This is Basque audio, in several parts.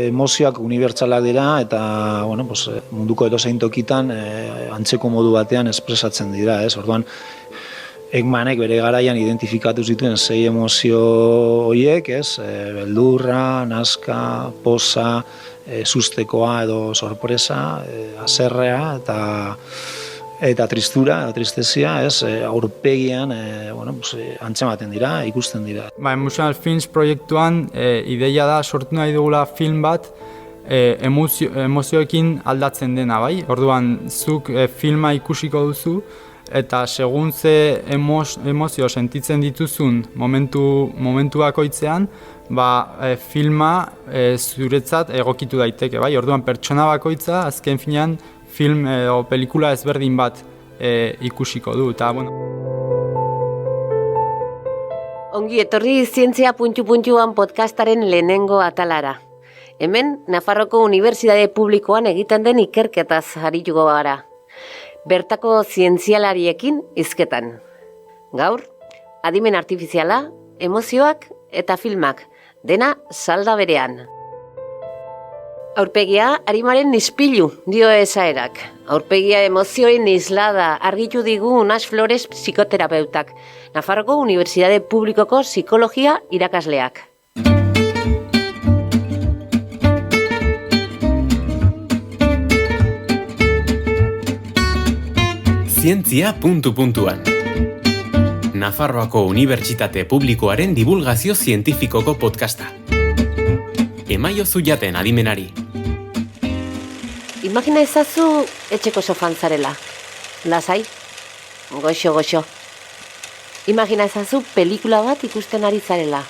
emozioak unibertsalak dira eta munduko edozein tokitan antzeko modu batean espresatzen dira, ez? Orduan, Ekmanek bere garaian identifikatu zituen 6 emozio horiek, ez? Beldurra, naska, poza, sustekoa edo sorpresa, haserrea eta tristura, tristezia, ez? Aurpegian antzematen dira, ikusten dira. Emotional Films proiektuan ideia da sortu nahi dugula film bat emozioekin aldatzen dena, bai? Orduan, zuk filma ikusiko duzu, eta segun ze emozio sentitzen dituzun momentu bakoitzean, filma zuretzat egokitu daiteke, bai? Orduan, pertsona bakoitza, azken finean, film edo pelikula ezberdin bat ikusiko du, eta, Ongi etorri Zientzia puntu-puntuan podcastaren lehenengo atalara. Hemen, Nafarroko Unibertsitate Publikoan egiten den ikerketaz arituko gara. Bertako zientzialariekin hizketan. Gaur, adimen artifiziala, emozioak eta filmak, dena salda berean. Aurpegia arimaren ispilu dio esaerak. Aurpegia emozioen islada argitu digu Unas Flores psikoterapeutak, Nafarroko Unibertsitate Publikoko psikologia irakasleak. Zientzia puntu-puntuan. Nafarroako Unibertsitate Publikoaren divulgazio zientifikoko podcasta. Emaiozu jaten adimenari. Imagina ezazu etxeko sofan zarela. Lasai, goxo. Imagina ezazu pelikula bat ikusten ari zarela.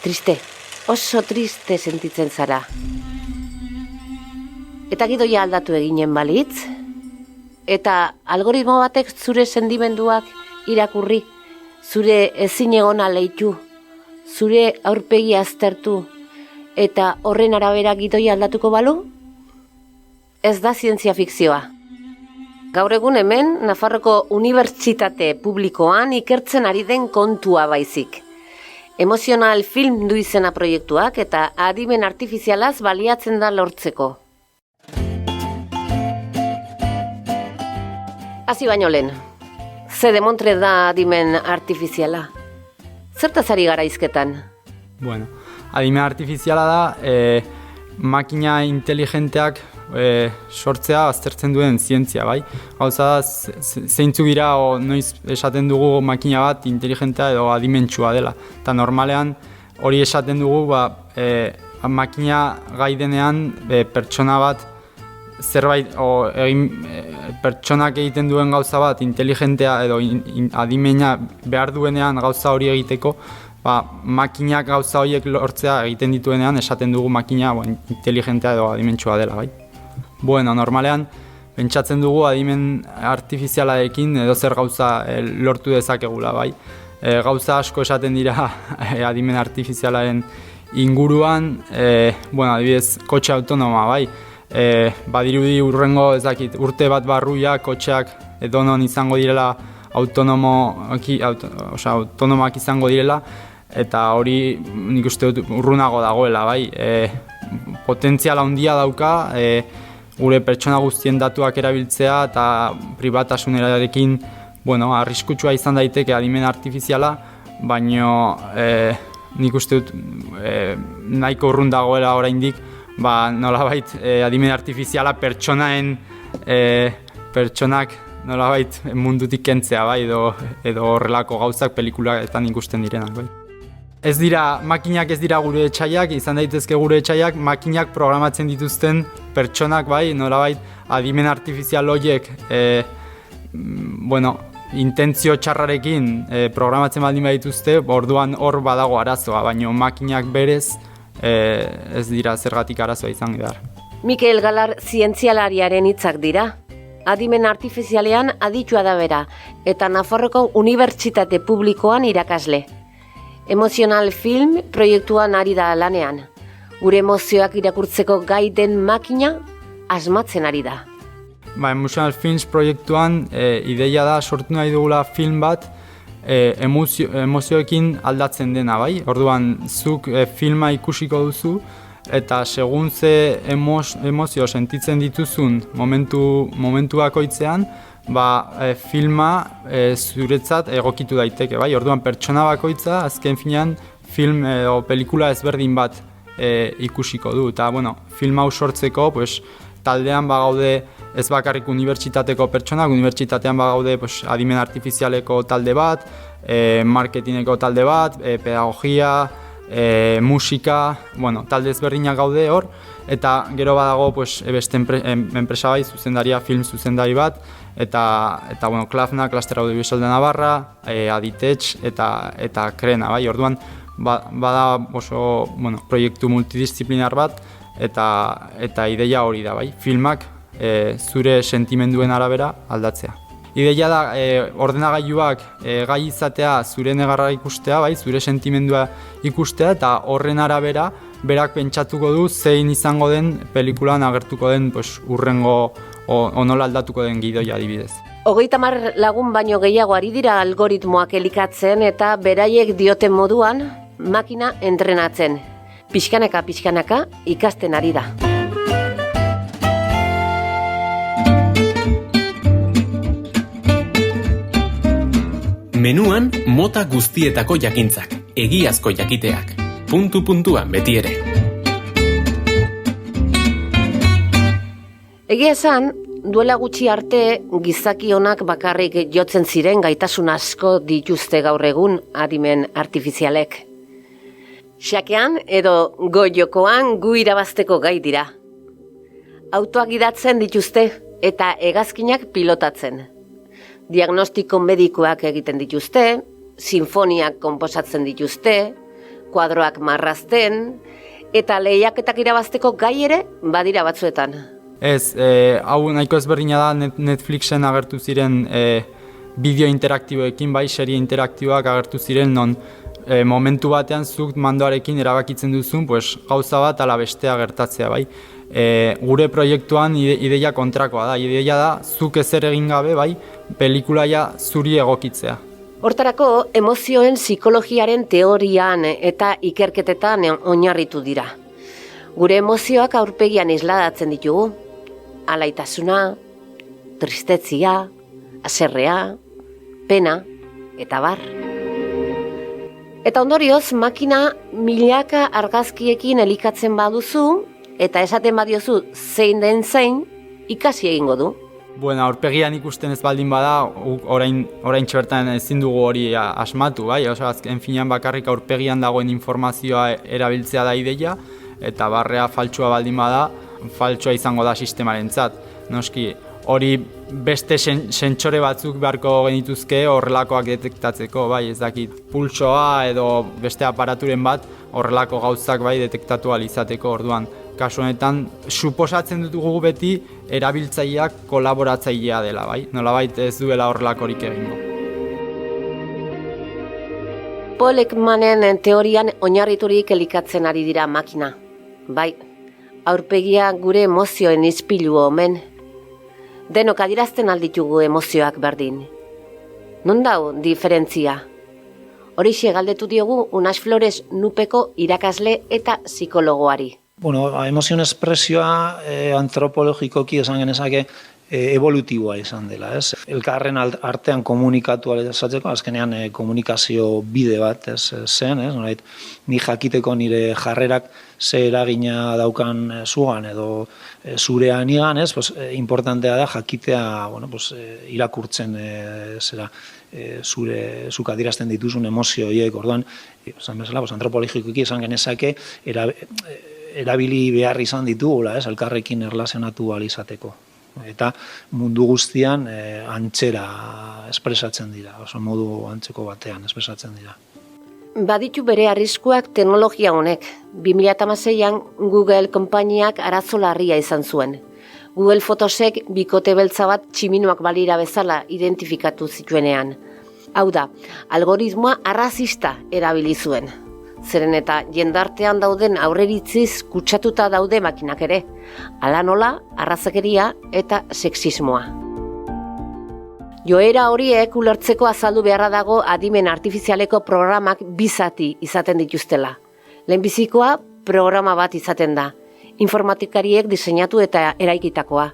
Triste, oso triste sentitzen zara. Eta gidoia aldatu eginen balitz? Eta algoritmo batek zure sentimenduak irakurri, zure ezinegona leitu, zure aurpegi aztertu, eta horren arabera gidoia aldatuko balu? Ez da zientzia fikzioa. Gaur egun hemen, Nafarroko Unibertsitate Publikoan ikertzen ari den kontua baizik. Emotional Film du izena proiektuak eta adimen artifizialaz baliatzen da lortzeko. Hasi baino lehen, ze demontre da adimen artifiziala? Zertaz ari gara hizketan? Adimen artifiziala da makina inteligenteak sortzea aztertzen duen zientzia, bai? Gauza da, zeintzuk dira noiz esaten dugu makina bat inteligentea edo adimentsua dela. Eta normalean hori esaten dugu makina gai denean pertsona bat zerbait pertsonak egiten duen gauza bat inteligentea edo adimena behar duenean gauza hori egiteko, makinak gauza horiek lortzea egiten dituenean esaten dugu makina inteligentea edo adimentsua dela, bai? Normalean pentsatzen dugu adimen artifizialarekin edo zer gauza lortu dezakegula, bai? Gauza asko esaten dira adimen artifizialaren inguruan, adibidez, kotxe autonoma, bai? Badirudi urrengo urte bat barruia kotxeak edonon izango direla autonomoak izango direla eta hori nik uste dut urrunago dagoela, bai? Potentziala handia dauka gure pertsona guztien datuak erabiltzea eta pribatasunarekin arriskutsua izan daiteke adimen artifiziala, baino nik uste dut nahiko urrun dagoela oraindik nolabait adimen artifiziala pertsonak nolabait mundutik kentzea, bai, edo horrelako gauzak pelikulaetan ikusten direnak, bai. Makinak ez dira gure etxaiak, izan daitezke gure etxaiak, makinak programatzen dituzten pertsonak, bai, nolabait adimen artifizial horiek intentzio txarrarekin programatzen baldin badituzte, orduan hor badago arazoa, baina makinak berez ez dira zergatik arazoa izan gara. Mikel Galar zientzialariaren hitzak dira. Adimen artifizialean aditua da bera, eta Nafarroko Unibertsitate Publikoan irakasle. Emotional Film proiektuan ari da lanean. Gure emozioak irakurtzeko gai den makina asmatzen ari da. Emotional Films proiektuan ideia da sortu nahi dugula film bat emozioekin aldatzen dena, bai? Orduan, zuk filma ikusiko duzu eta segun ze emozio sentitzen dituzun momentu bakoitzean, filma zuretzat egokitu daiteke, bai? Orduan pertsona bakoitza azken finean film edo pelikula ezberdin bat ikusiko du. Eta, film hau sortzeko, taldean bagaude ez bakarrik unibertsitateko pertsonak, unibertsitatean bagaude adimen artifizialeko talde bat, marketingeko talde bat, pedagogia, musika, talde ezberdinak gaude hor, eta gero badago beste enpresa bai, zuzendaria, film zuzendari bat, eta Klafna, Cluster Audiovisual de Navarra, Aditech eta Krena, bai, orduan bada oso proiektu multidisziplinar bat, eta ideia hori da, bai, filmak zure sentimenduen arabera aldatzea. Ideia da ordenagailuak gai izatea zure negarra ikustea, bai, zure sentimendua ikustea, eta horren arabera berak pentsatuko du zein izango den pelikulan agertuko den urrengo nola aldatuko den gidoia adibidez. 30 lagun baino gehiago ari dira algoritmoak elikatzen eta beraiek dioten moduan makina entrenatzen. Pixkanaka ikasten ari da. Menuan mota guztietako jakintzak, egiazko jakiteak, puntu-puntuan beti ere. Egia esan, duela gutxi arte gizaki onak bakarrik jotzen ziren gaitasun asko dituzte gaur egun adimen artifizialek. Xakean edo goiokoan gu irabazteko gai dira. Autoak gidatzen dituzte eta hegazkinak pilotatzen. Diagnostiko medikoak egiten dituzte, sinfoniak konposatzen dituzte, kuadroak marrazten, eta lehiaketak irabazteko gai ere badira batzuetan. Ez, hau nahiko ezberdina da Netflixen agertu ziren bideo interaktiboekin, bai, serie interaktiboak agertu ziren, non momentu batean zuk mandoarekin erabakitzen duzun, gauza bat ala bestea gertatzea, bai. Gure proiektuan ideia kontrakoa da, ideia da zuk ezer egin gabe, bai, pelikulaia zuri egokitzea. Hortarako, emozioen psikologiaren teorian eta ikerketetan oinarritu dira. Gure emozioak aurpegian isladatzen ditugu. Alaitasuna, tristetzia, haserrea, pena eta bar. Eta ondorioz, makina milaka argazkiekin elikatzen baduzu, eta esaten badiozu zein den zein, ikasi egingo du. Aurpegian ikusten ez baldin bada, orain txertan ezin dugu hori asmatu, bai? Azken finean bakarrik aurpegian dagoen informazioa erabiltzea da ideia, eta barrea faltsua baldin bada, faltsua izango da sistemarentzat. Noski, hori beste sentsore batzuk beharko genituzke horrelakoak detektatzeko, bai, ez dakit, pulsoa edo beste aparaturen bat horrelako gauzak bai detektatu ahal izateko, orduan. Kasu honetan, suposatzen dugu beti erabiltzaileak kolaboratzailea dela, bai? Nolabait ez duela horrelakorik egingo. Paul Ekmanen teorian oinarriturik elikatzen ari dira makina. Bai, aurpegia gure emozioen ispilu omen. Denok adierazten alditugu emozioak berdin. Non dau diferentzia? Horixe galdetu diogu Unax Flores Nupeko irakasle eta psikologoari. Emozioen espresioa antropologikoki esan genezake evolutiboa izan dela, ez? Elkarren artean komunikatu alezatzeko, azkenean komunikazio bide bat zen, ez? Ni jakiteko nire jarrerak ze eragina daukan zugan edo zurean igan, ez? Importantea da jakitea, irakurtzen zuk adierazten dituzun emozio horiek, orduan, esan bezala, antropologikoki esan genezake erabili behar izan ditugula, ez, elkarrekin erlazionatu ahal izateko. Eta mundu guztian antzera espresatzen dira, oso modu antzeko batean espresatzen dira. Baditu bere arriskuak teknologia honek. 2016an Google konpainiak arazo larria izan zuen. Google Photosek bikote beltza bat tximinoak balira bezala identifikatu zituenean. Hau da, algoritmoa arrazista erabili zuen. Zeren eta jendartean dauden aurreritziz kutsatuta daude makinak ere. Hala nola, arrazakeria eta sexismoa. Joera horiek ulertzeko azaldu beharra dago adimen artifizialeko programak bizati izaten dituztela. Lehenbizikoa programa bat izaten da, informatikariek diseinatu eta eraikitakoa.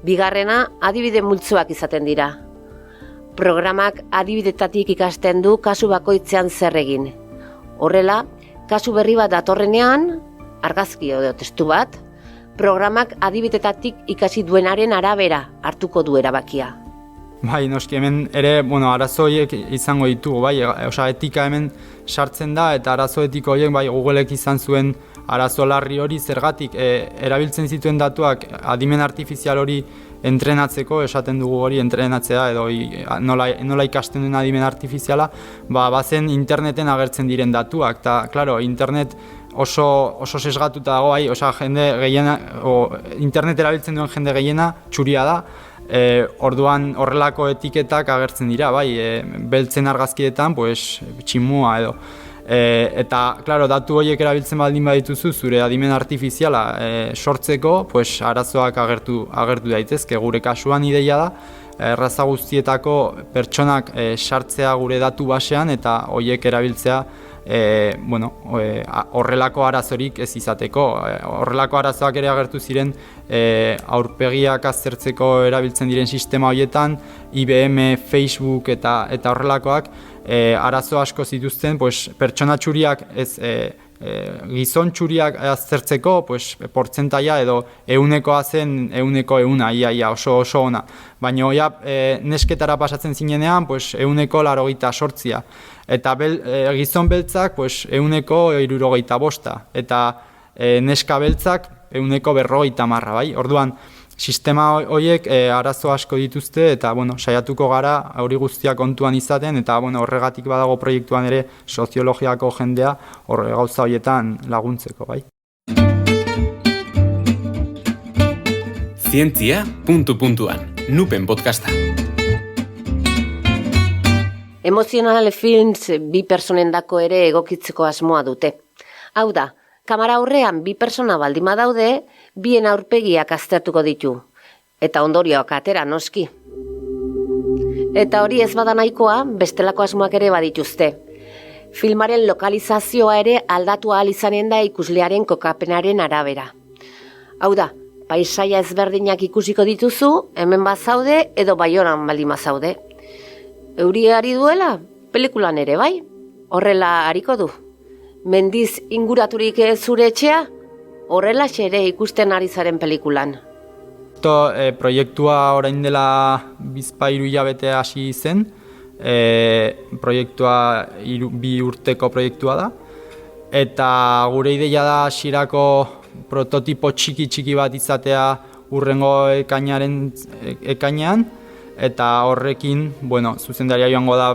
Bigarrena, adibide multzoak izaten dira. Programak adibidetatik ikasten du kasu bakoitzean zer egin. Horrela, kasu berri bat datorrenean, argazki edo testu bat, programak adibidetatik ikasi duenaren arabera hartuko du erabakia. Bai, noski, hemen ere, arazo horiek izango ditugu, bai, etika hemen sartzen da, eta arazo etiko horiek, bai, Googleek izan zuen arazo larri hori zergatik erabiltzen zituen datuak adimen artifizial hori entrenatzeko, esaten dugu hori entrenatzea edo nola ikasten duen adimen artifiziala, bazen interneten agertzen diren datuak, eta, klaro, internet oso sesgatuta dago, bai, jende gehiena, internet erabiltzen duen jende gehiena txuria da, orduan horrelako etiketak agertzen dira, bai, beltzen argazkietan, tximua edo. Eta, klaro, datu horiek erabiltzen baldin badituzu, zure adimen artifiziala sortzeko, arazoak agertu daitezke. Gure kasuan ideia da, erraza guztietako pertsonak sartzea gure datu basean eta horiek erabiltzea horrelako arazorik ez izateko. Horrelako arazoak ere agertu ziren aurpegiak aztertzeko erabiltzen diren sistema horietan, IBM, Facebook eta horrelakoak arazo asko zituzten, pertsona txuriak ez gizon txuriak aztertzeko portzentaia edo eunekoa zen euneko euna, ia oso ona. Baina nesketara pasatzen zinenean euneko 88. Eta gizon beltzak euneko 65. Eta neska beltzak euneko 50, bai? Orduan, sistema horiek arazo asko dituzte eta saiatuko gara hori guztia kontuan izaten eta horregatik badago proiektuan ere soziologiako jendea gauza horietan laguntzeko, bai. Zientzia, puntu-puntuan, Nupen podcasta. Emozional films bi personendako ere egokitzeko asmoa dute. Hau da, kamera aurrean bi persona baldima daude, bien aurpegiak aztertuko ditu, eta ondorioak atera noski. Eta hori ez bada nahikoa, bestelako asmoak ere badituzte. Filmaren lokalizazioa ere aldatu ahal izanen da ikuslearen kokapenaren arabera. Hau da, paisaia ezberdinak ikusiko dituzu, hemen bazaude edo Baionan baldin bazaude. Euriari duela, pelikulan ere bai, horrela hariko du. Mendiz inguraturik zure etxea, horrela ere ikusten ari zaren pelikulan. Proiektua orain dela 2 hilabete hasi zen, proiektua 2 urteko proiektua da, eta gure ideia da hasierako prototipo txiki bat izatea hurrengo ekainean, eta horrekin, zuzendaria joango da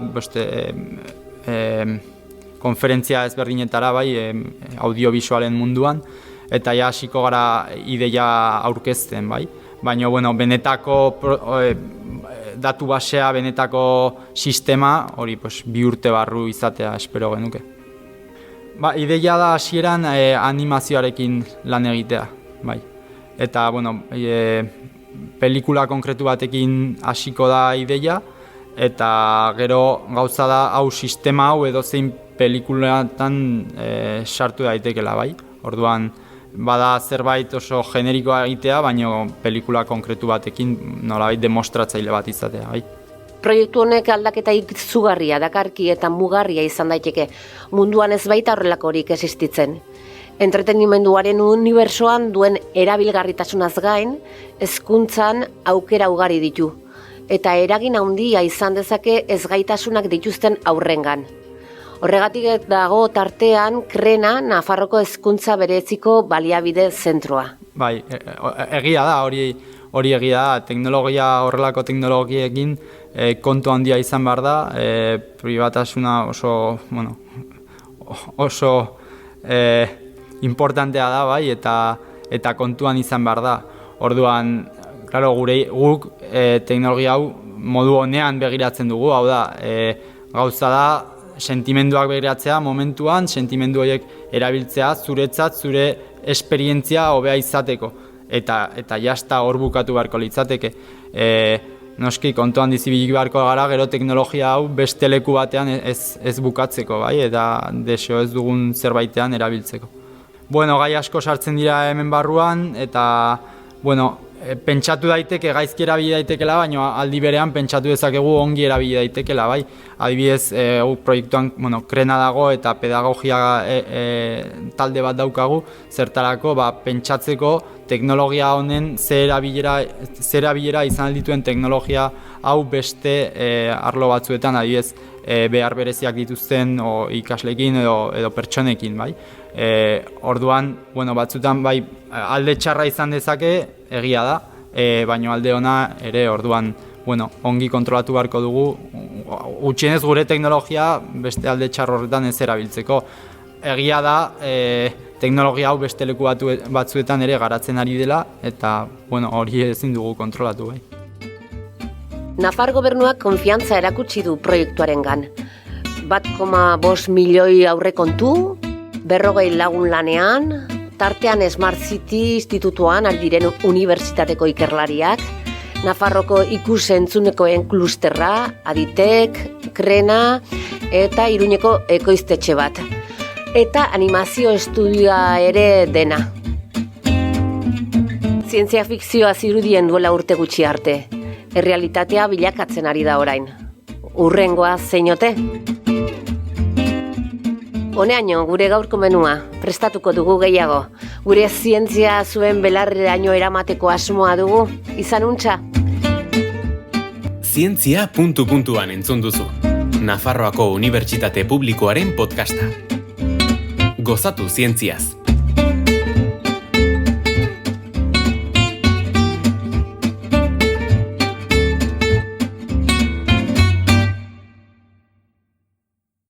konferentzia ezberdinetara, bai, audiovisualen munduan, eta hasiko gara ideia aurkezten, bai. Baina, benetako datu basea, benetako sistema, hori 2 urte barru izatea espero genuke. Ideia da hasieran animazioarekin lan egitea, bai. Eta, pelikula konkretu batekin hasiko da ideia, eta gero gauza da hau sistema hau edozein pelikulatan sartu daitekela, bai. Orduan, bada zerbait oso generikoa egitea, baina pelikula konkretu batekin nolabait demostratzaile bat izatea, bai. Proiektu honek aldaketa izugarria, dakarki eta mugarria izan daiteke, munduan ez baita horrelakorik existitzen. Entretenimenduaren unibertsoan duen erabilgarritasunaz gain, hezkuntzan aukera ugari ditu, eta eragin handia izan dezake ezgaitasunak dituzten aurrengan. Horregatik dago tartean Krena, Nafarroko hezkuntza bereziko baliabide zentroa. Bai, egia da, hori egia da, horrelako teknologiekin kontu handia izan behar da, pribatasuna oso importantea da, bai, eta kontuan izan behar da. Orduan, guk teknologia hau modu honean begiratzen dugu, hau da, gauza da, sentimenduak begiratzea momentuan, sentimendu horiek erabiltzea zuretzat, zure esperientzia hobea izateko. Eta jasta hor bukatu beharko litzateke. Noski, kontuan dizibilik beharko gara, gero teknologia hau beste leku batean ez bukatzeko, bai, eta desio ez dugun zerbaitean erabiltzeko. gai asko sartzen dira hemen barruan, eta, pentsatu daiteke, gaizki erabili daitekela, baina aldi berean pentsatu dezakegu ongi erabili daitekela, bai. Adibidez, proiektuan krena dago eta pedagogia talde bat daukagu, zertarako pentsatzeko teknologia honen zer erabilera izan dituen teknologia hau beste arlo batzuetan, adibidez, behar bereziak dituzten ikasleekin edo pertsonekin, bai. Orduan, batzutan alde txarra izan dezake, egia da, baina alde ona ere orduan ongi kontrolatu beharko dugu, gutxienez gure teknologia beste alde txarro horretan ez erabiltzeko. Egia da, teknologia hau beste leku batzuetan ere garatzen ari dela, eta hori ezin dugu kontrolatu. Nafar gobernuak konfiantza erakutsi du proiektuarengan. 1,5 milioi aurrekontu, 40 lagun lanean, tartean Smart City institutuan ari diren unibertsitateko ikerlariak, Nafarroko ikus-entzunekoen klusterra, Aditek, Krena eta Iruñeko ekoiztetxe bat. Eta animazio estudioa ere dena. Zientzia fikzioa zirudien duela urte gutxi arte. Errealitatea bilakatzen ari da orain. Urrengoa zeinote? Honeaino, gure gaurko menua, prestatuko dugu gehiago. Gure zientzia zuen belarreraino eramateko asmoa dugu, izan untxa? Zientzia puntu-puntuan entzun duzu. Nafarroako Unibertsitate Publikoaren podcasta. Gozatu zientziaz.